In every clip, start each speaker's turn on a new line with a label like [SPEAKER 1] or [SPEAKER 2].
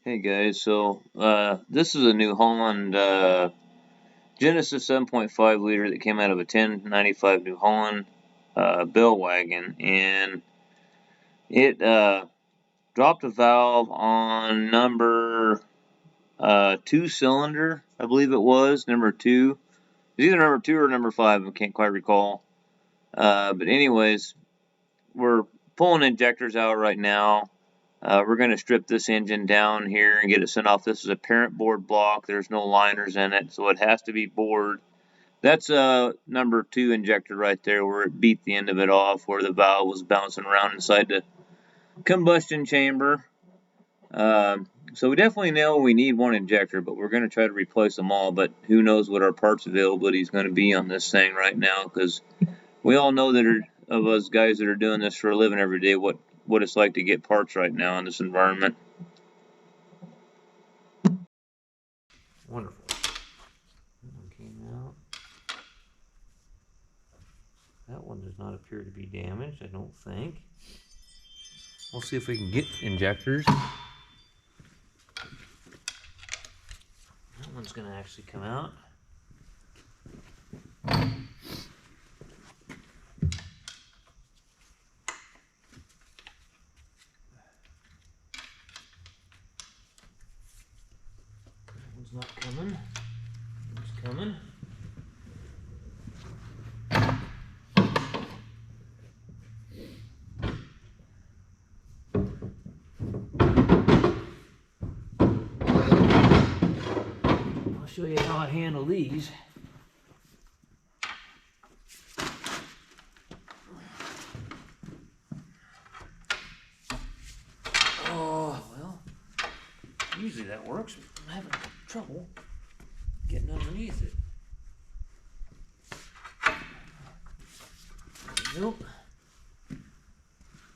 [SPEAKER 1] Hey guys, this is a new Holland Genesis 7.5 liter that came out of a 1095 New Holland bale wagon, and it dropped a valve on number 2 cylinder, I believe it was number 2. It's either number 2 or number 5, I can't quite recall. But anyways, we're pulling injectors out right now. We're going to strip this engine down here and get it sent off. This is a parent board block. There's no liners in it, so it has to be bored. That's number 2 injector right there where it beat the end of it off, where the valve was bouncing around inside the combustion chamber. So we definitely know we need one injector, but we're going to try to replace them all. But who knows what our parts availability is going to be on this thing right now, because we all know that of us guys that are doing this for a living every day, what it's like to get parts right now in this environment.
[SPEAKER 2] Wonderful. That one came out. That one does not appear to be damaged, I don't think. We'll see if we can get injectors. That one's going to actually come out. Not coming. It's coming. I'll show you how I handle these. Oh, well, usually that works. I'm having trouble getting underneath it. Nope.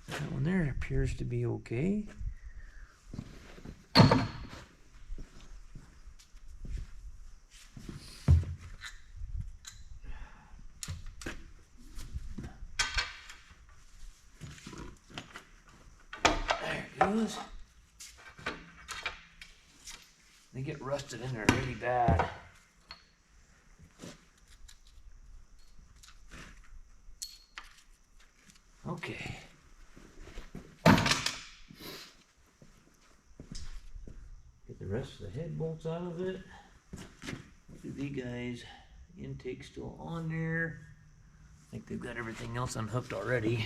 [SPEAKER 2] That one there appears to be okay. There it goes. They get rusted in there really bad. Okay. Get the rest of the head bolts out of it. Look at these guys. Intake still on there. I think they've got everything else unhooked already.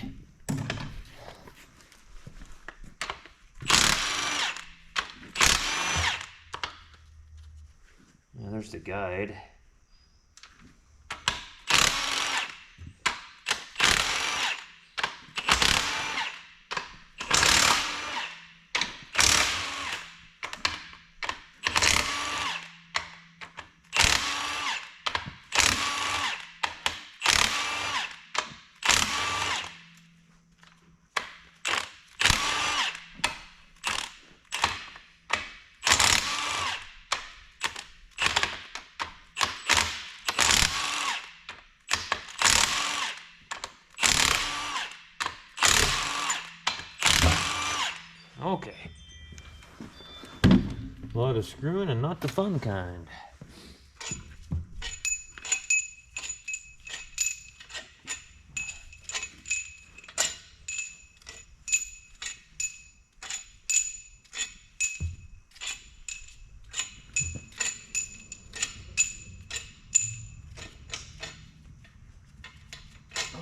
[SPEAKER 2] Now there's the guide. Okay. A lot of screwing and not the fun kind.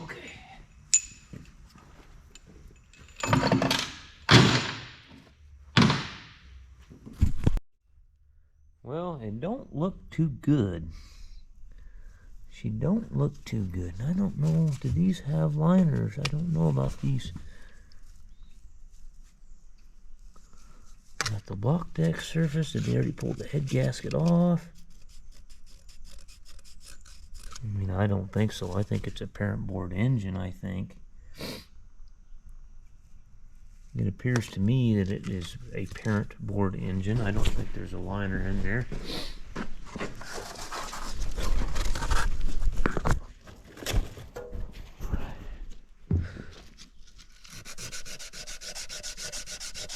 [SPEAKER 2] Okay. Well, it don't look too good. She don't look too good. I don't know, do these have liners? I don't know about these. Got the block deck surface. Did they already pull the head gasket off? I mean, I don't think so. I think it's a parent board engine, I think. It appears to me that it is a parent board engine. I don't think there's a liner in there.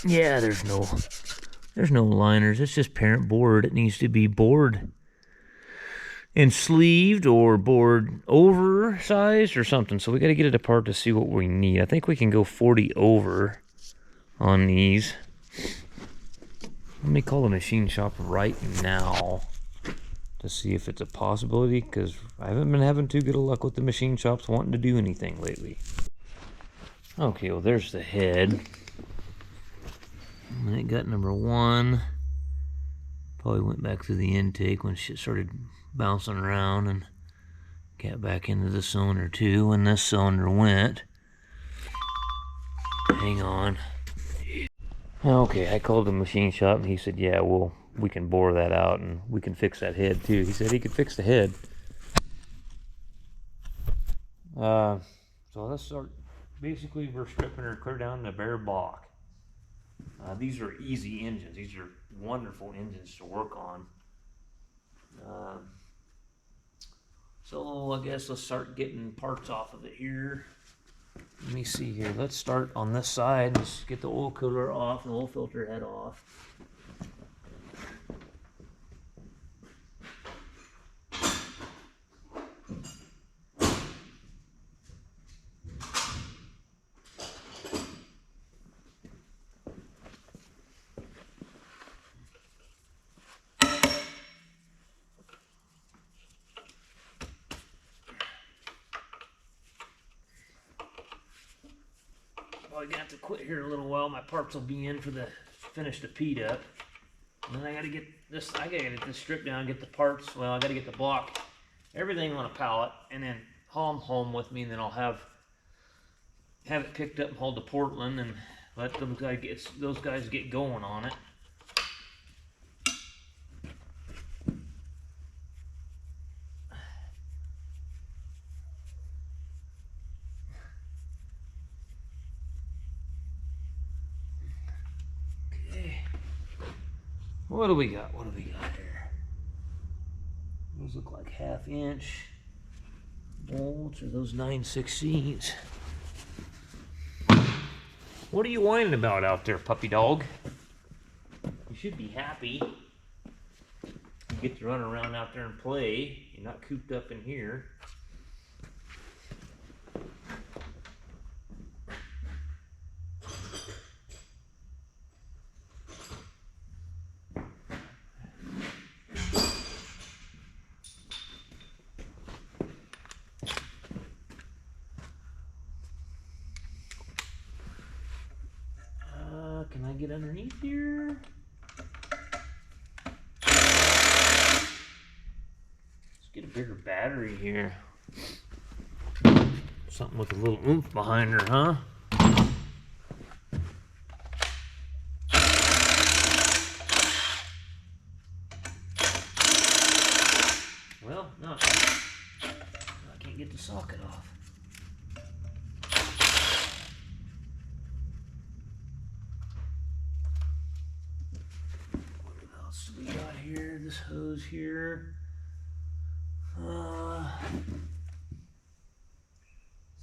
[SPEAKER 2] Yeah, there's no There's no liners. It's just parent board. It needs to be bored and sleeved or board oversized or something. So we got to get it apart to see what we need. I think we can go 40 over on these. Let me call the machine shop right now to see if it's a possibility, because I haven't been having too good of luck with the machine shops wanting to do anything lately. Okay, well there's the head. And it got number 1. Probably went back through the intake when shit started bouncing around and got back into the cylinder 2 when this cylinder went. Hang on. Okay, I called the machine shop and he said, yeah, we can bore that out and we can fix that head too. He said he could fix the head. So let's start. Basically, we're stripping her clear down to bare block. These are easy engines. These are wonderful engines to work on. So I guess let's start getting parts off of it here. Let me see here. Let's start on this side. Let's get the oil cooler off, the oil filter head off. I'm gonna have to quit here a little while. My parts will be in for the finish the peat up. And then I gotta get this stripped down, get the parts. Well, I gotta get the block, everything on a pallet, and then haul them home with me, and then I'll have it picked up and hauled to Portland and let those guys get going on it. What do we got? What do we got here? Those look like 1/2 inch bolts, or those 9/16. What are you whining about out there, puppy dog? You should be happy. You get to run around out there and play. You're not cooped up in here. Can I get underneath here? Let's get a bigger battery here. Something with a little oomph behind her, huh? Well, no. I can't get the socket off. What else do we got here? This hose here.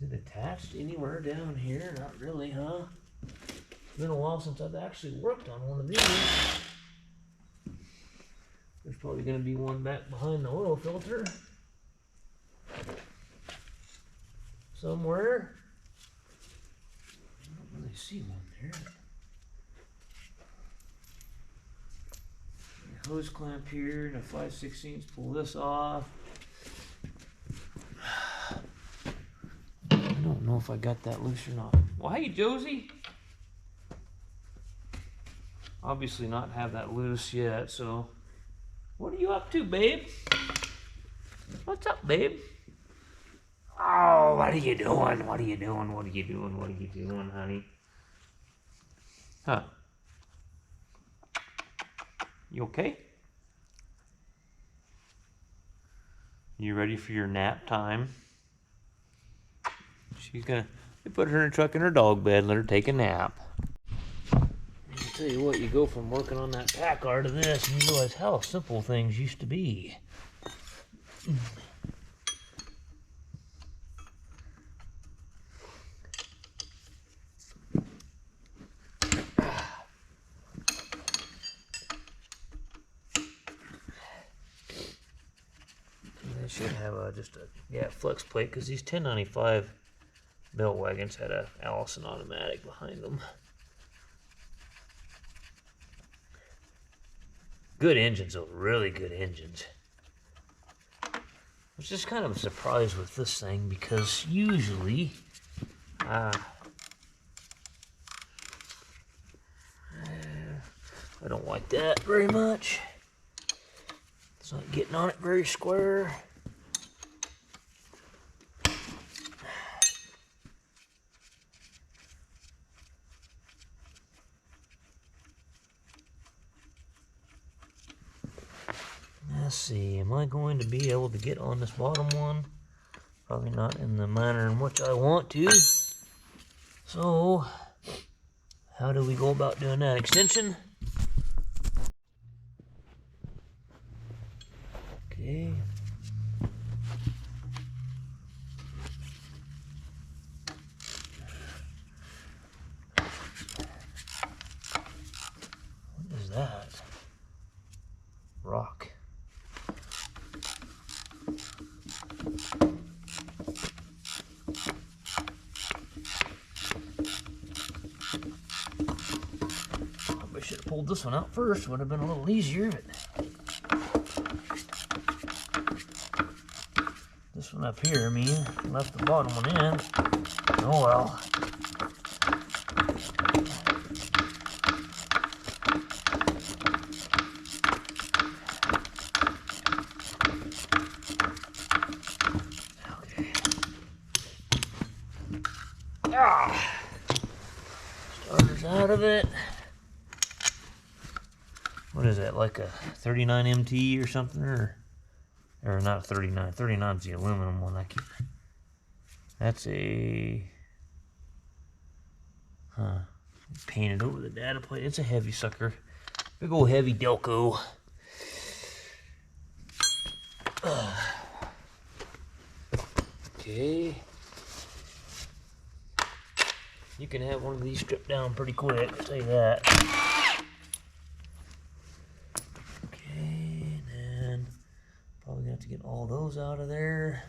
[SPEAKER 2] Is it attached anywhere down here? Not really, huh? It's been a while since I've actually worked on one of these. There's probably going to be one back behind the oil filter somewhere. I don't really see one there. A hose clamp here and a 5/16. Pull this off. I don't know if I got that loose or not. Well, hey, Josie. Obviously not have that loose yet, so. What are you up to, babe? What's up, babe? Oh, what are you doing? What are you doing? What are you doing? What are you doing, honey? Huh? You okay? You ready for your nap time? She's gonna put her in a truck in her dog bed and let her take a nap. I'll tell you what, you go from working on that Packard to this and you realize how simple things used to be. should have just a flex plate, because these 1095 bale wagons had a Allison automatic behind them. Good engines, though, really good engines. I was just kind of surprised with this thing, because usually I don't like that very much. It's not getting on it very square. Let's see, am I going to be able to get on this bottom one? Probably not in the manner in which I want to. So, how do we go about doing that? Extension? Okay. What is that? Rock. Probably should have pulled this one out first. Would have been a little easier, but this one up here, I mean, left the bottom one in. Oh well. Starter's out of it. What is that, like a 39 MT or something? Or not a 39. 39's the aluminum one. That's a... Painted over the data plate. It's a heavy sucker. Big old heavy Delco. Okay. You can have one of these stripped down pretty quick, I'll tell you that. Okay, and then probably gonna have to get all those out of there.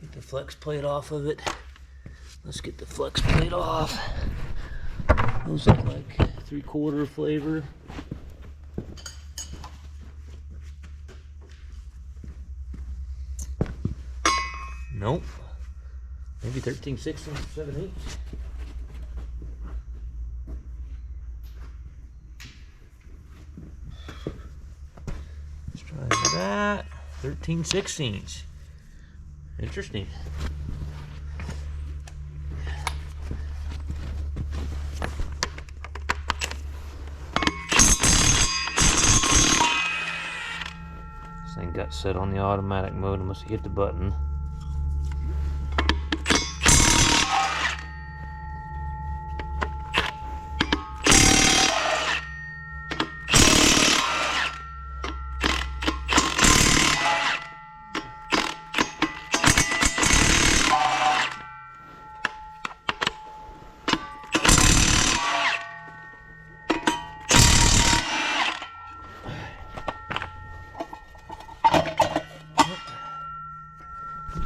[SPEAKER 2] Get the flex plate off of it. Let's get the flex plate off. Those look like 3/4 flavor. Nope. Maybe 13, 16, 7, 8. Let's try that. 13, 16s. Interesting. This thing got set on the automatic mode. I must have hit the button.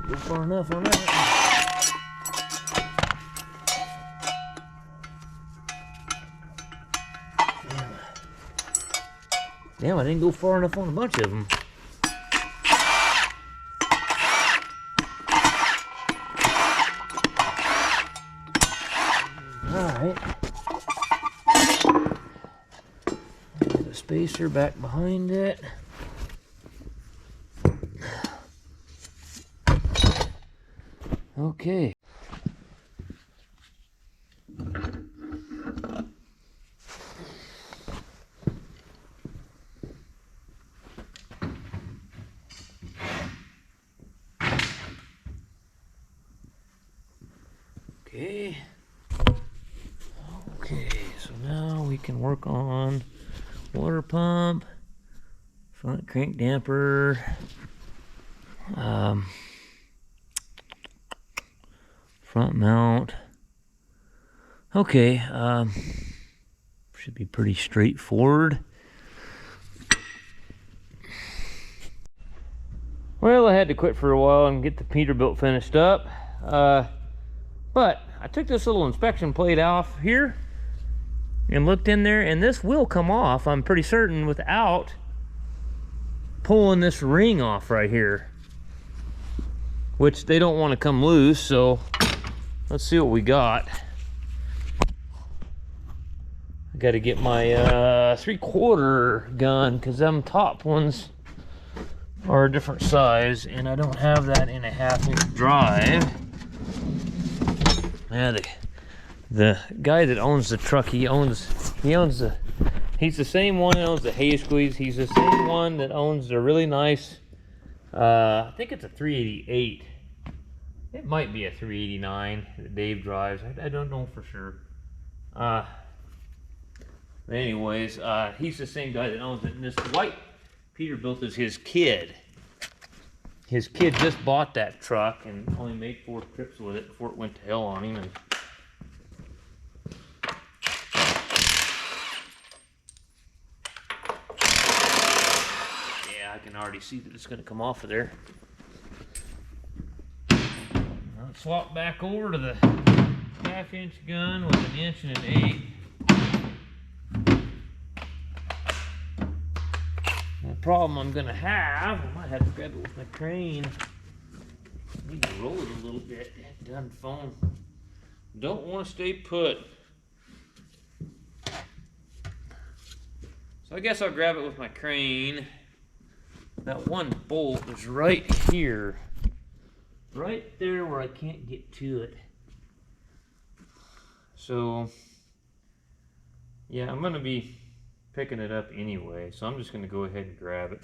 [SPEAKER 2] Go far enough on that. Damn, I didn't go far enough on a bunch of them. Alright. Get a spacer back behind it. Okay. Okay, so now we can work on water pump, front crank damper, front mount, Okay, should be pretty straightforward. Well, I had to quit for a while and get the Peterbilt finished up. But I took this little inspection plate off here and looked in there, and this will come off, I'm pretty certain, without pulling this ring off right here, which they don't want to come loose. So let's see what we got. I got to get my 3/4 gun, because them top ones are a different size, and I don't have that in a 1/2-inch drive. Yeah, the guy that owns the truck, he's the same one that owns the hay squeeze. He's the same one that owns the really nice, I think it's a 388. It might be a 389 that Dave drives. I don't know for sure. Anyways, he's the same guy that owns it. And this white Peterbilt is his kid. His kid just bought that truck and only made 4 trips with it before it went to hell on him. And yeah, I can already see that it's going to come off of there. I'll swap back over to the 1/2-inch gun with an 1 1/8. The problem I'm gonna have, I might have to grab it with my crane. I need to roll it a little bit. That gun phone. Don't want to stay put. So I guess I'll grab it with my crane. That one bolt is right here. Right there where I can't get to it. So, yeah, I'm gonna be picking it up anyway, so I'm just going to go ahead and grab it.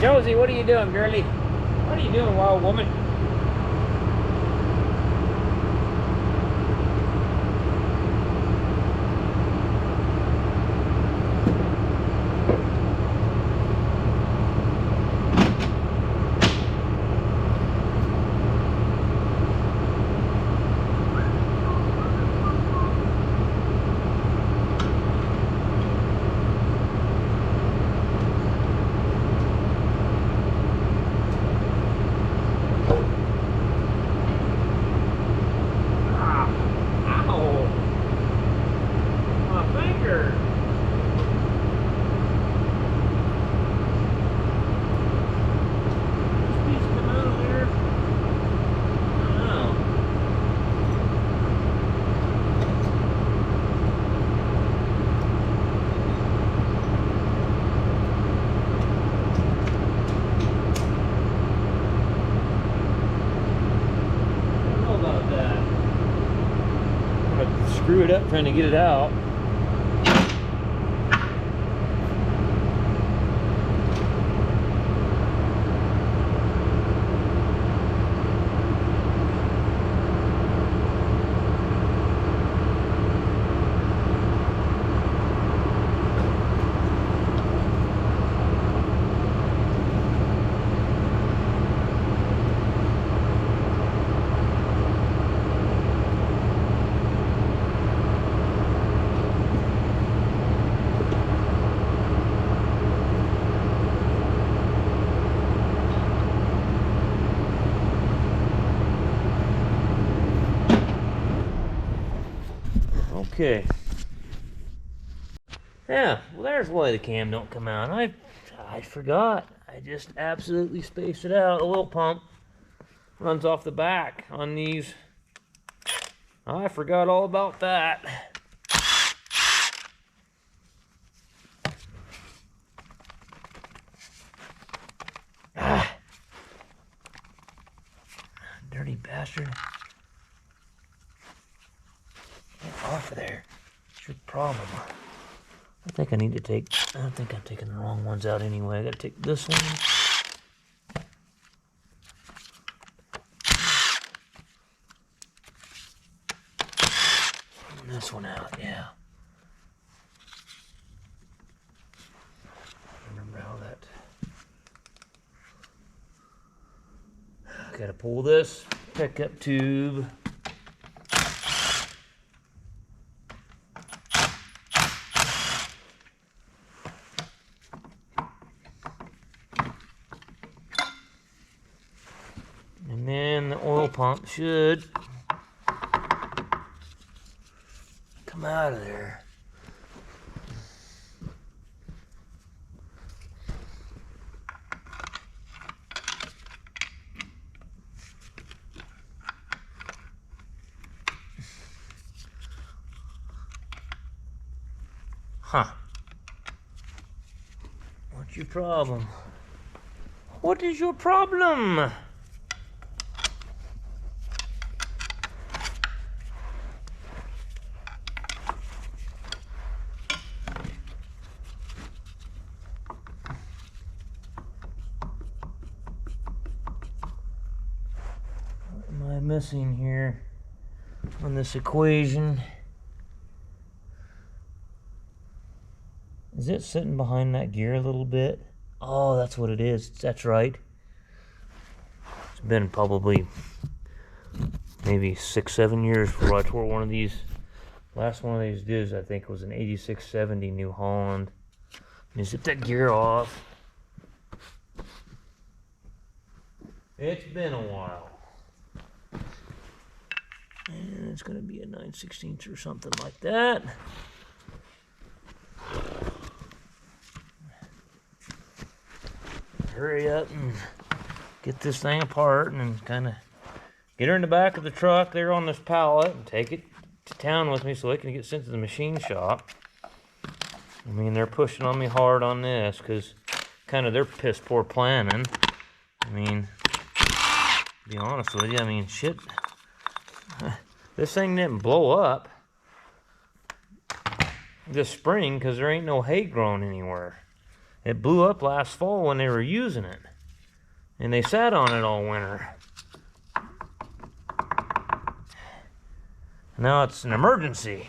[SPEAKER 2] Josie, what are you doing, girlie? What are you doing, wild woman? Screw it up trying to get it out. Okay. Yeah, well, there's why the cam don't come out. I forgot. I just absolutely spaced it out. The oil pump runs off the back on these. I forgot all about that. Dirty bastard. Get off of there. It's your problem. I think I'm taking the wrong ones out anyway. I gotta take this one this one out, yeah. Remember how that... Gotta pull this pickup tube. And then the oil pump should come out of there. Huh. What's your problem? What is your problem? What am I missing here on this equation? Is it sitting behind that gear a little bit? Oh, that's what it is. That's right. It's been probably maybe 6-7 years before I tore one of these. Last one of these divs, I think, was an 8670 New Holland. Let me zip that gear off. It's been a while. And it's going to be a 9/16 or something like that. Hurry up and get this thing apart and kind of get her in the back of the truck there on this pallet and take it to town with me so it can get sent to the machine shop. I mean, they're pushing on me hard on this because kind of their piss poor planning. I mean, to be honest with you, I mean, shit, this thing didn't blow up this spring because there ain't no hay growing anywhere. It blew up last fall when they were using it, and they sat on it all winter. Now it's an emergency,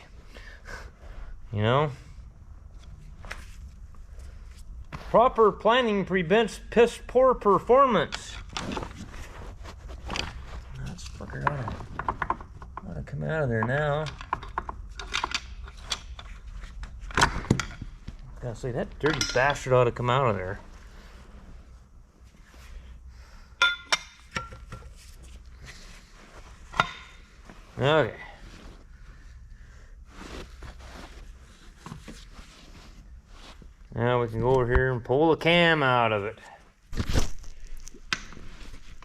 [SPEAKER 2] you know? Proper planning prevents piss poor performance. That fucker ought to come out of there now. Gotta say, that dirty bastard ought to come out of there. Okay. Now we can go over here and pull the cam out of it.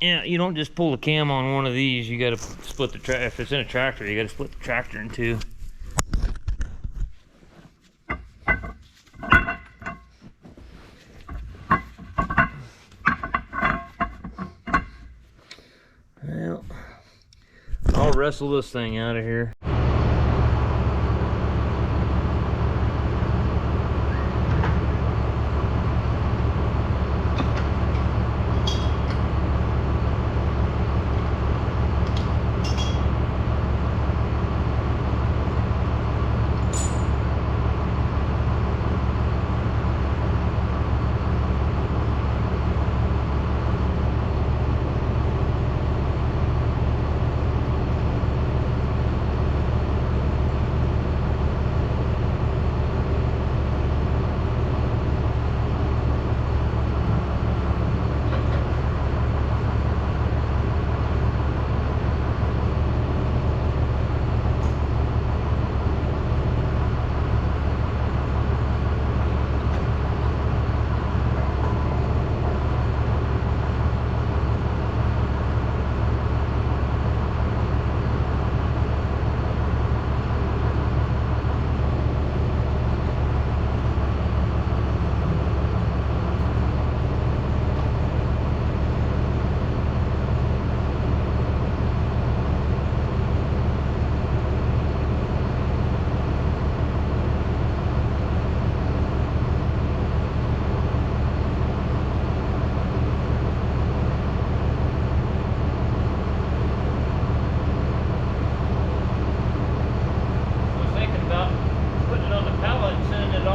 [SPEAKER 2] Yeah, you don't just pull the cam on one of these. You gotta split the tractor. If it's in a tractor, you gotta split the tractor in two. Well, I'll wrestle this thing out of here.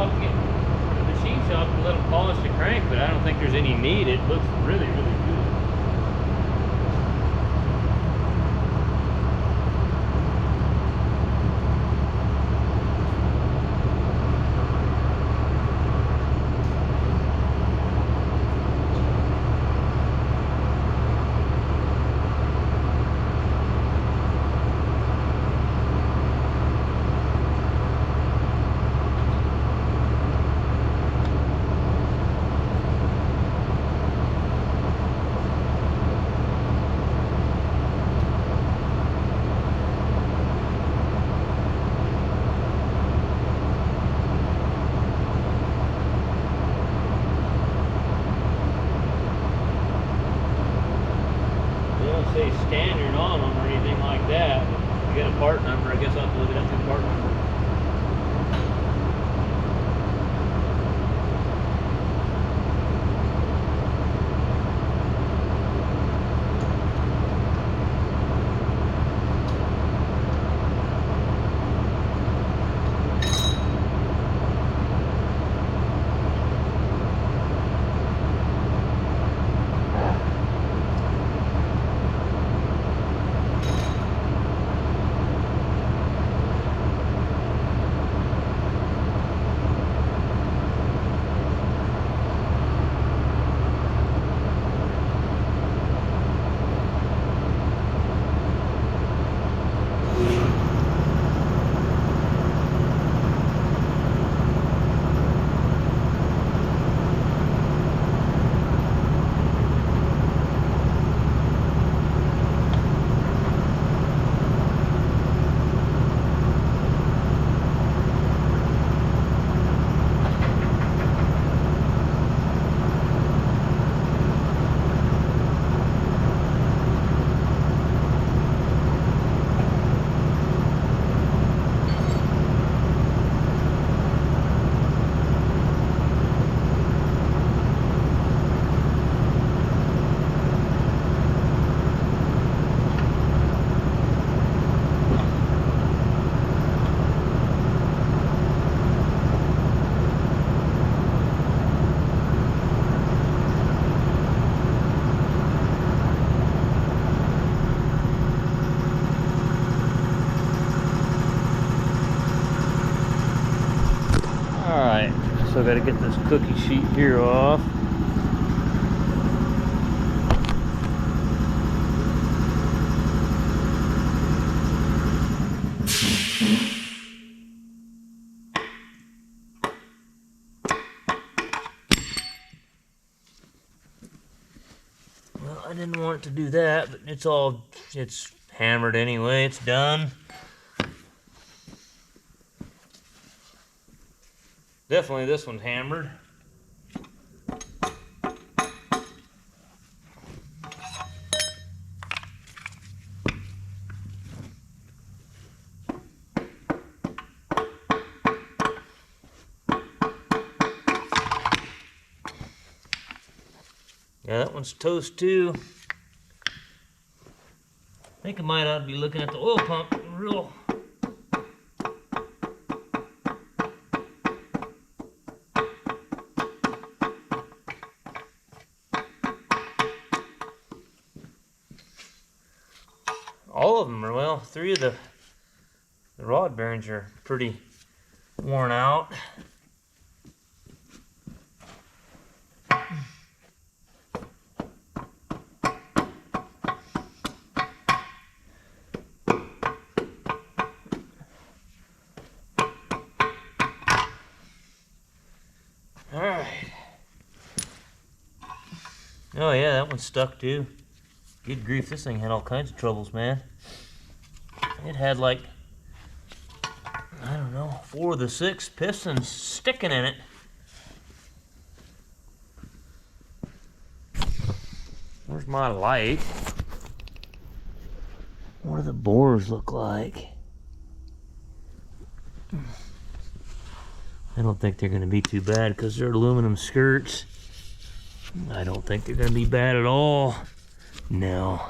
[SPEAKER 2] shop, get the machine shop and let them polish the crank, but I don't think there's any need. It looks really, really good. Say standard on them or anything like that. If you get a part number, I guess I'll have to look it up through the part number. Alright, so I gotta get this cookie sheet here off. Well, I didn't want it to do that, but it's hammered anyway, it's done. Definitely this one's hammered. Yeah, that one's toast too. I think I might ought to be looking at the oil pump real. All of them are, well, 3 of the rod bearings are pretty worn out. Alright. Oh yeah, that one's stuck too. Good grief, this thing had all kinds of troubles, man. It had like, I don't know, 4 of the 6 pistons sticking in it. Where's my light? What do the bores look like? I don't think they're going to be too bad because they're aluminum skirts. I don't think they're going to be bad at all. No,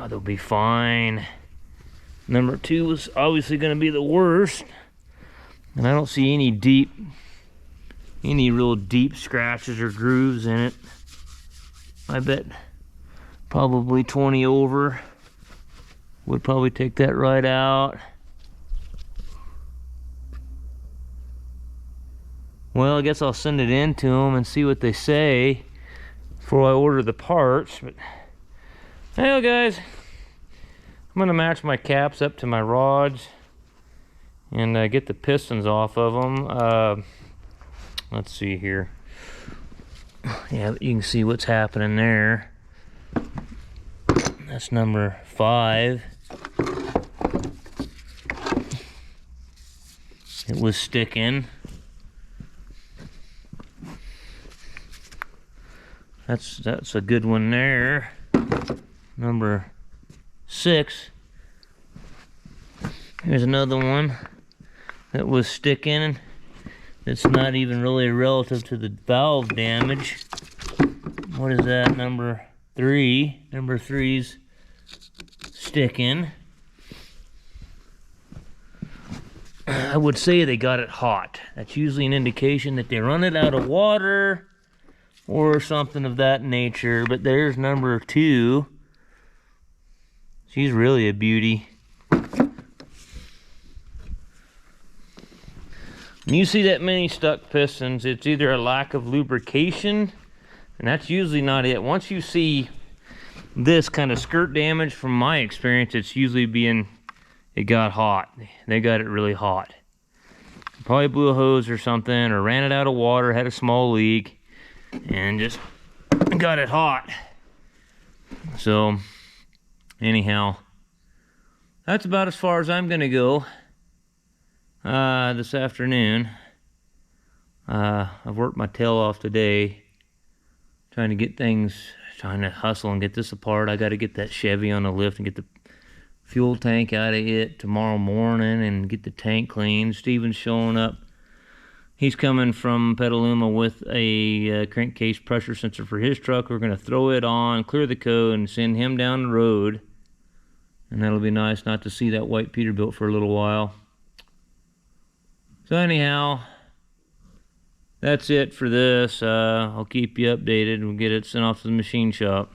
[SPEAKER 2] they'll be fine. Number 2 was obviously going to be the worst. And I don't see any real deep scratches or grooves in it. I bet probably 20 over would probably take that right out. Well, I guess I'll send it in to them and see what they say before I order the parts. But hey guys, I'm gonna match my caps up to my rods and get the pistons off of them. Let's see here. Yeah, you can see what's happening there. That's number 5. It was sticking. That's a good one there. Number 6. Here's another one that was sticking. It's not even really relative to the valve damage. What is that? Number 3. Number 3's sticking. I would say they got it hot. That's usually an indication that they run it out of water or something of that nature. But there's number 2. She's really a beauty. When you see that many stuck pistons, it's either a lack of lubrication, and that's usually not it. Once you see this kind of skirt damage, from my experience, it's usually being, it got hot. They got it really hot. Probably blew a hose or something, or ran it out of water, had a small leak, and just got it hot. So, anyhow, that's about as far as I'm gonna go this afternoon. I've worked my tail off today trying to hustle and get this apart. I got to get that Chevy on the lift and get the fuel tank out of it tomorrow morning and get the tank cleaned. Steven's showing up. He's coming from Petaluma with a crankcase pressure sensor for his truck. We're going to throw it on, clear the code, and send him down the road. And that'll be nice not to see that white Peterbilt for a little while. So anyhow, that's it for this. I'll keep you updated and we'll get it sent off to the machine shop.